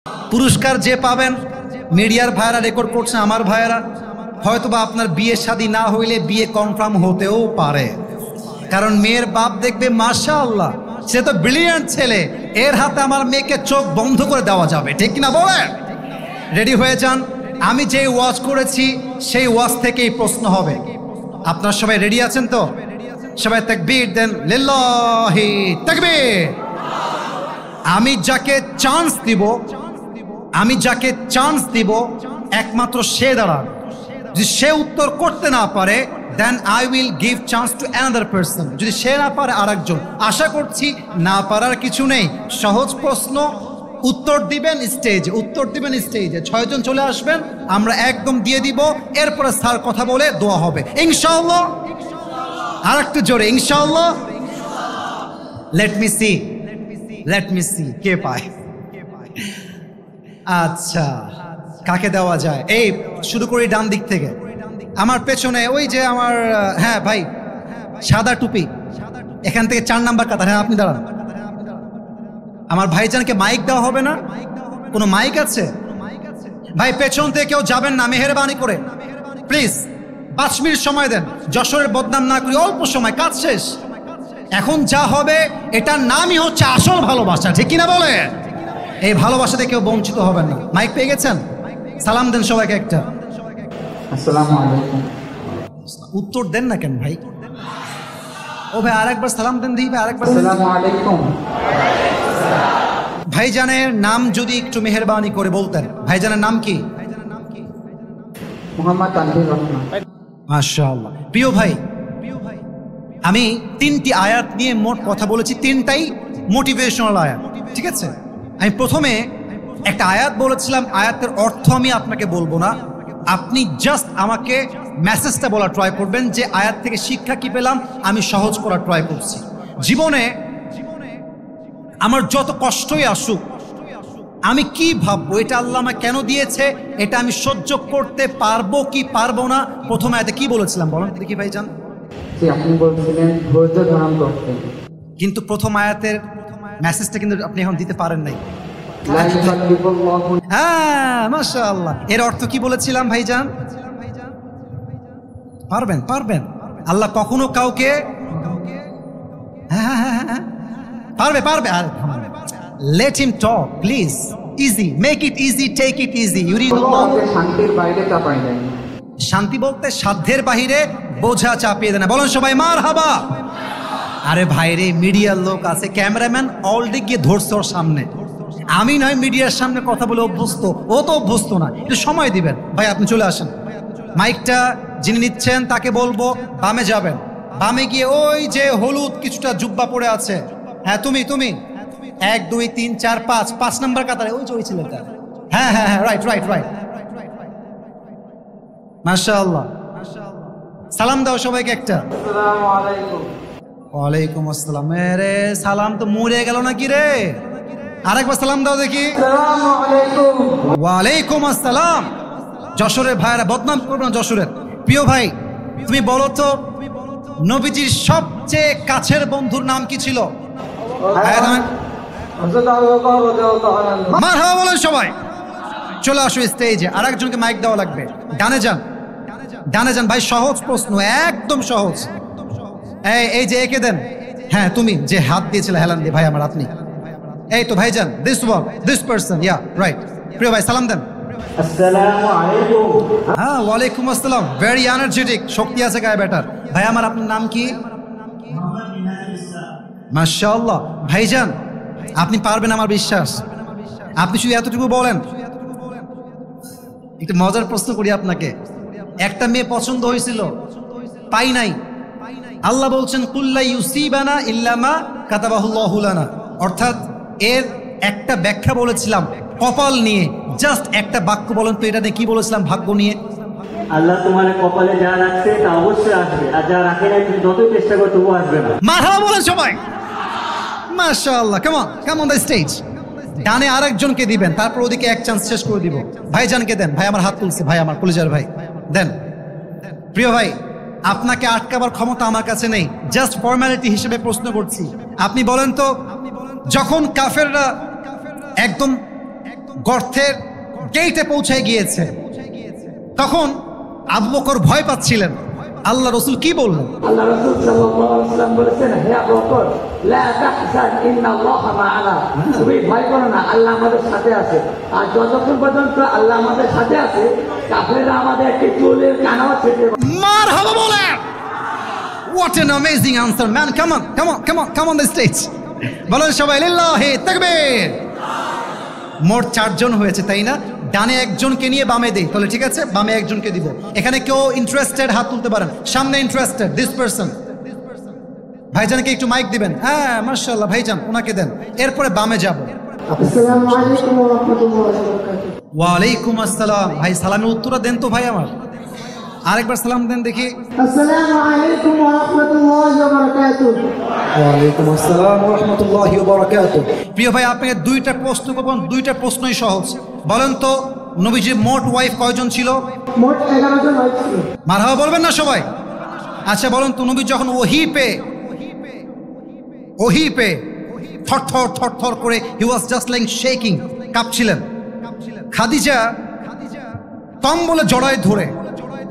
পুরস্কার যে পাবেন, মিডিয়ার ভাইয়েরা রেকর্ড করছে, আমার ভাইয়েরা, হয়তোবা আপনার বিয়ে শাদী না হইলে বিয়ে কনফার্ম হতেও পারে। কারণ মেয়ের বাপ দেখবে মাশাআল্লাহ সে তো ব্রিলিয়ান্ট ছেলে, এর হাতে আমার মেয়েকে চোখ বন্ধ করে দেওয়া যাবে, ঠিক কিনা বলেন? রেডি হয়ে যান। আমি যে ওয়াজ করেছি সেই ওয়াজ থেকেই প্রশ্ন হবে। আপনারা সবাই রেডি আছেন তো? সবাই তাকবীর দেন, লিল্লাহি তাকবীর। আমি যাকে চান্স দিব একমাত্র সে দাঁড়ান। যদি সে উত্তর করতে না পারে then I will give chance to another person. যদি সে না পারে আরেকজন। আশা করছি না পারার কিছু নেই। সহজ প্রশ্ন, উত্তর দিবেন স্টেজে 6 জন চলে আসবেন, আমরা একদম দিয়ে দিব। এরপরে স্যার কথা বলে দোয়া হবে ইনশাআল্লাহ। আর একটু জোরে ইনশাআল্লাহ। লেট মি সি কে পায়। আচ্ছা, কাকে দেওয়া যায়? এই শুরু করি ডান দিক থেকে। আমার পেছনে ওই যে আমার, হ্যাঁ ভাই, সাদা টুপি, এখান থেকে 4 নাম্বার কাতার। হ্যাঁ আপনি দাঁড়ান। আমার ভাইজানকে মাইক দেওয়া হবে না? কোনো মাইক আছে ভাই? পেছন থেকে কেউ যাবেন না মেহেরবানি করে প্লিজ। 5 মিনিট সময় দেন, যশোরের বদনাম না করি, অল্প সময়, কাজ শেষ। এখন যা হবে এটার নামই হচ্ছে আসল ভালোবাসা, ঠিক কিনা বলে? এই ভালোবাসাতে কেউ বঞ্চিত হবেন না। মাইক পেয়ে গেছেন? সালাম দেন সবাইকে একটা। আসসালামু আলাইকুম। উত্তর দেন না কেন ভাই? ও ভাই আরেকবার সালাম দেন দিই ভাই, আরেকবার। আসসালামু আলাইকুম। ভাইজানের নাম যদি একটু মেহেরবানি করে বলতেন। ভাইজানের নাম কি? মোহাম্মদ তানভীর রহমান। মাশাআল্লাহ। প্রিয় ভাই, আমি 3টি আয়াত নিয়ে মোট কথা বলেছি, 3টাই মোটিভেশনাল আয়াত, ঠিক আছে? আমি প্রথমে একটা আয়াত বলেছিলাম, আয়াতের অর্থ আমি আপনাকে বলবো না, আপনি জাস্ট আমাকে মেসেজটা বলার ট্রাই করবেন যে আয়াত থেকে শিক্ষা কি পেলাম, আমি সহজ করার ট্রাই করছি। জীবনে আমার যত কষ্টই আসুক, আমি কি ভাববো, এটা আল্লাহ আমাকে কেন দিয়েছে, এটা আমি সহ্য করতে পারবো কি পারবো না। প্রথম আয়াতে কি বলেছিলাম বলেন দেখি ভাইজান? আপনি বলছিলেন ধৈর্য ধারণ করতে, কিন্তু প্রথম আয়াতের মেসেজটা কিন্তু আপনি এখন দিতে পারেন নাই। হ্যাঁ মাশাআল্লাহ। এর অর্থ কি বলেছিলাম ভাইজান? পারবেন। আল্লাহ কখনো কাউকে পারবে। আর let him talk please. Easy, make it easy, take it easy. শান্তির বাইরে চাপাই দেয়। শান্তি বলতে সাধ্যের বাহিরে বোঝা চাপিয়ে দেয় না। বলেন সবাই মারহাবা। আরে ভাইরে, মিডিয়ার লোক আছে, ক্যামেরাম্যান অলরেডি গিয়ে ধরছে ওর সামনে। আমি নয় মিডিয়ার সামনে কথা বলে অভ্যস্ত, ও তো অভ্যস্ত না। একটু সময় দিবেন ভাই, আপনি চলে আসেন। মাইকটা যিনি নিচ্ছেন তাকে বলবো বামে যাবেন। বামে গিয়ে ওই যে হলুদ কিছুটা জুব্বা পরে আছে, হ্যাঁ তুমি 1 2 3 4 5 নাম্বার কাতারে ওই যে ওই ছেলেটা। হ্যাঁ রাইট। মাশাআল্লাহ। সালাম দাও সবাইকে একটা। আসসালামু আলাইকুম। ওয়ালাইকুম আসসালাম। রে সালাম তো মরে গেল নাকি রে? আরেকবার সালাম দাও দেখি। আসসালামু আলাইকুম। ওয়ালাইকুম আসসালাম। যশোরের ভাইরা বদনাম করবে না যশোরের। প্রিয় ভাই, তুমি বলো তো নবীজির সবচেয়ে কাছের বন্ধুর নাম কি ছিল? মারহাবা বলেন সবাই। চলে আসো স্টেজে। আরেকজনকে মাইক দেওয়া লাগবে। ডানে যান ভাই। সহজ প্রশ্ন, একদম সহজ। এই যে একে দেন। হ্যাঁ তুমি যে হাত দিয়েছিলে হেলান দিয়ে, ভাই আমার আপনি। এই তো ভাইজান, দিস পারসন, ইয়া রাইট। প্রিয় ভাই সালাম দেন। আসসালামু আলাইকুম। হ্যাঁ ওয়ালাইকুম আসসালাম। ভেরি এনার্জেটিক, শক্তি আছে গায়ে বেটার। ভাই আমার আপনার নাম কি? মাশাআল্লাহ। ভাইজান আপনি পারবেন আমার বিশ্বাস। আপনি শুধু এতটুকু বলেন। একটু মজার প্রশ্ন করি আপনাকে। একটা মেয়ে পছন্দ হয়েছিল, পাই নাই। আল্লাহ বলছেন কুল্লা ইউসিবানা ইল্লা মা কাতাবাহুল্লাহু লানা। অর্থাৎ এর একটা ব্যাখ্যা বলেছিলাম কপাল নিয়ে। জাস্ট একটা বাক্য বলেন তো এটা নিয়ে কি বলেছিলাম ভাগ্য নিয়ে? আল্লাহ তোমার কপালে যা রাখছে তা অবশ্যই আসবে, আর যা রাখে না তুমি যতই চেষ্টা করো তবুও আসবে না। মারহাবা বলেন সবাই। মাশাআল্লাহ। Come on the stage. ডানে আরেকজনকে দিবেন, তারপর ওদিকে এক চান্স শেষ করে দিব। ভাইজানকে দেন। ভাই আমার হাত তুলছে, ভাই আমার কলিজার ভাই দেন। প্রিয় ভাই, আপনাকে আটকাবার ক্ষমতা আমার কাছে নেই, জাস্ট ফর্মালিটি হিসেবে প্রশ্ন করছি। আপনি বলেন তো, যখন কাফেররা একদম গর্তের গেটে পৌঁছে গিয়েছে। তখন আবু বকর ভয় পাচ্ছিলেন। আল্লাহ রসুল কি বললেন? আল্লাহ রাসূল সাল্লাল্লাহু আলাইহি ওয়াসাল্লাম বলেছেন, হে আবু বকর, লা তাহজান ইন্নাল্লাহা মা'ানা, তুমি ভয় করো না, আল্লাহ আমাদের সাথে আছে। আর যতক্ষণ পর্যন্ত আল্লাহ আমাদের সাথে আছে, কাফেররা আমাদের একটি চুলের কানাও ছেড়ে দেবে। মারহাবা বলে। What an amazing answer, man. Come on the stage. বলেন সবাই লিল্লাহি তাকবীর। মোট 4 জন হয়েছে, তাই না? ডানে একজনকে নিয়ে বামে দেই, তাহলে ঠিক আছে, বামে একজনকে দিব। এখানে কেউ ইন্টারেস্টেড হাত তুলতে পারেন। সামনে ইন্টারেস্টেড, দিস পারসন। ভাইজানকে একটু মাইক দিবেন। হ্যাঁ, মাশাআল্লাহ, ভাইজান ওনাকে দেন। এরপরে বামে যাব। আসসালামু আলাইকুম ওয়া রাহমাতুল্লাহি ওয়া বারাকাতুহু। ওয়া আলাইকুম আসসালাম। ভাই সালামের উত্তর দেন তো ভাই আমার। আরেকবার সালাম দেন দেখি। আসসালামু আলাইকুম ওয়া রাহমাতুল্লাহি ওয়া বারাকাতুহু। ওয়া আলাইকুম আসসালাম ওয়া রাহমাতুল্লাহি ওয়া বারাকাতুহু। প্রিয় ভাই, আপনাকে দুইটা প্রশ্ন করব, দুইটা প্রশ্নই সহজ। বলেন তো নবীজির মোট ওয়াইফ কয়জন ছিল? মোট 11 জন ওয়াইফ ছিল। মারহাবা বলবেন না সবাই? আচ্ছা বলেন তো, নবী যখন ওহী পে থর করে he was just like shaking, কাঁপছিলেন। খাদিজা কম্বলে জড়ায় ধরে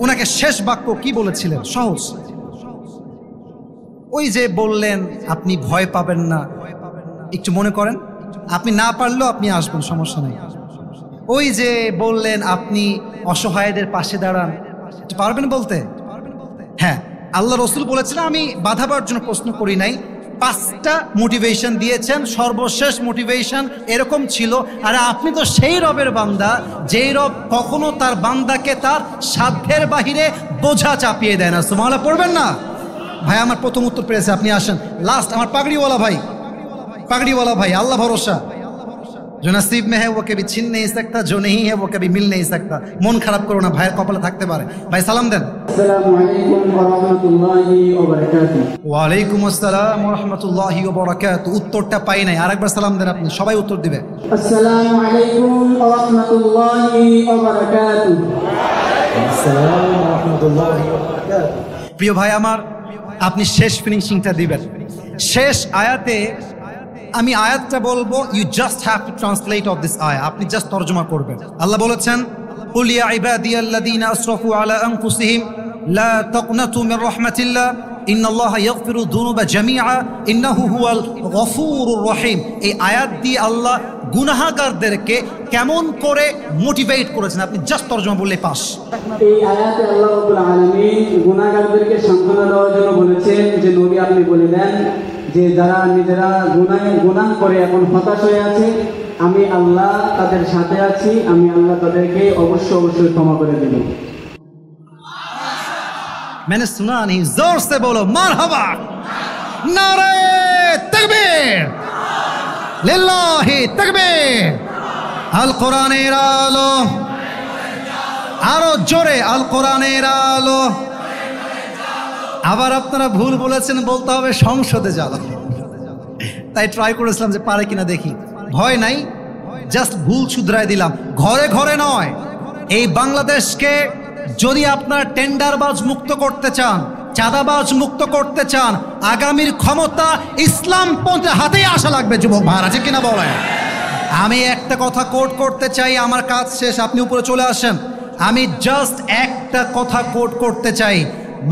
ওনাকে শেষ বাক্য কি বলেছিলেন? সহজ। ওই যে বললেন আপনি ভয় পাবেন না, একটু মনে করেন। আপনি না পারলেও আপনি আসবেন, সমস্যা নেই। ওই যে বললেন আপনি অসহায়দের পাশে দাঁড়ান, একটু পারবেন বলতে? হ্যাঁ, আল্লাহ রসুল বলেছিলেন, আমি বাধাবার জন্য প্রশ্ন করি নাই। 5টা মোটিভেশন দিয়েছেন। সর্বশেষ মোটিভেশন এরকম ছিল, আর আপনি তো সেই রবের বান্দা যেই রব কখনো তার বান্দাকে তার সাধ্যের বাহিরে বোঝা চাপিয়ে দেয় না। সুবহানাল্লাহ পড়বেন না? ভাই আমার প্রথম উত্তর পেয়েছে, আপনি আসেন। লাস্ট আমার পাগড়িওয়ালা ভাই, আল্লাহ ভরসা। जो नसीब में है वो कभी छिन नहीं सकता, जो नहीं है वो कभी मिल नहीं सकता। মন খারাপ করো না, ভাইয়ের কপালে থাকতে পারে। ভাই সালাম দেন। আসসালামু আলাইকুম ওয়া রাহমাতুল্লাহি ওয়া বারাকাতুহু। ওয়া আলাইকুম আসসালাম ওয়া রাহমাতুল্লাহি ওয়া বারাকাতুহু। উত্তরটা পাই নাই, আরেকবার সালাম দেন আপনি, সবাই উত্তর দিবে। আসসালামু আলাইকুম ওয়া রাহমাতুল্লাহি ওয়া বারাকাতুহু। আসসালাম ওয়া রাহমাতুল্লাহি ওয়া বারাকাতুহু। প্রিয় ভাই আমার, আপনি শেষ ফিনিশিংটা দিবেন। শেষ আয়াতে আমি আয়াতটা বলবো, you just have to translate of this আয়া। আপনি জাস্ট তরজমা করবেন। আল্লাহ বলেছেন, কুল ইয়া ইবাদিয়াল্লাযীনা আসরাফু আলা আনফুসিহিম লা তাকনাতু মির রাহমাতিল্লাহ ইন্নাল্লাহা ইয়াগফিরু যুনুবা জামিআ ইন্নাহু হুয়াল গফুরুর রহিম। এই আয়াত দিয়ে আল্লাহ গুনাহগারদেরকে কেমন করে মোটিভেট করেছেন, আপনি জাস্ট তরজমা বললে পাস। এই আয়াতে আল্লাহ রাব্বুল আলামিন গুনাহগারদেরকে সান্ত্বনা দেওয়ার জন্য বলেছেন যে, নবী আপনি বলে দেন যে যারা নিজেরা গুনাহ করে এখন হতাশ হয়ে আছে, আমি আল্লাহ তাদের সাথে আছি, আমি আল্লাহ তাদেরকে অবশ্যই ক্ষমা করে দেব। मैंने सुना नहीं, जोर से बोलो मरहबा, नारे तकबीर, लिल्लाहि तकबीर। আল কোরআনের আলো, আরো জোরে আল কোরআনের আলো। আবার আপনারা ভুল বলেছেন, বলতে হবে সংসদে যাও। তাই ট্রাই করেছিলাম যে পারে কিনা দেখি। ভয় নাই, জাস্ট ভুল শুধরাই দিলাম। ঘরে ঘরে নয়, এই বাংলাদেশকে যদি আপনারা টেন্ডারবাজ মুক্ত করতে চান, চাঁদাবাজ মুক্ত করতে চান, আগামীর ক্ষমতা ইসলামপন্থীর হাতেই আসা লাগবে। যুবক ভাইরা, আছে কিনা বলেন? আমি একটা কথা কোট করতে চাই, আমার কাজ শেষ, আপনি উপরে চলে আসেন। আমি জাস্ট একটা কথা কোট করতে চাই,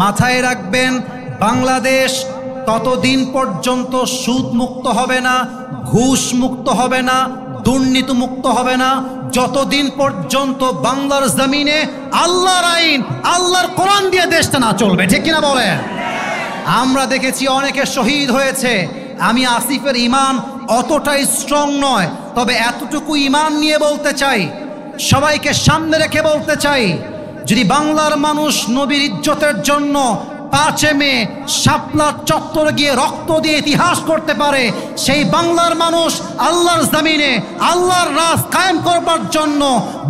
মাথায় রাখবেন, বাংলাদেশ ততদিন পর্যন্ত সুদ মুক্ত হবে না, ঘুষ মুক্ত হবে না, দুর্নীতি মুক্ত হবে না, যতদিন পর্যন্ত বাংলার জমিনে আল্লাহর আইন, আল্লাহর কোরআন দিয়ে দেশটা না চলবে। ঠিক কিনা বলেন? আমরা দেখেছি অনেকে শহীদ হয়েছে। আমি আসিফের ঈমান অতটাই স্ট্রং নয়, তবে এতটুকু ঈমান নিয়ে বলতে চাই, সবাইকে সামনে রেখে বলতে চাই, যদি বাংলার মানুষ নবীর ইজ্জতের জন্য 5 মে শাপলা চত্বরে গিয়ে রক্ত দিয়ে ইতিহাস করতে পারে, সেই বাংলার মানুষ আল্লাহর জমিনে আল্লাহর রাজ কায়েম করবার জন্য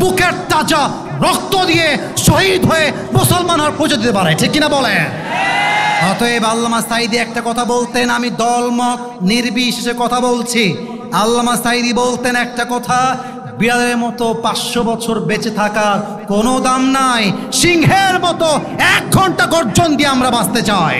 বুকের তাজা রক্ত দিয়ে শহীদ হয়ে মুসলমান হওয়ার পরিচয় দিতে পারে। ঠিক কিনা বলেন? অতএব আল্লামা সাঈদী একটা কথা বলতেন, আমি দলমত নির্বিশেষে কথা বলছি। আল্লামা সাঈদী বলতেন একটা কথা, বিড়ালের মতো 500 বছর বেঁচে থাকার কোনো দাম নাই, সিংহের মতো 1 ঘন্টা গর্জন দিয়ে আমরা বাঁচতে চাই।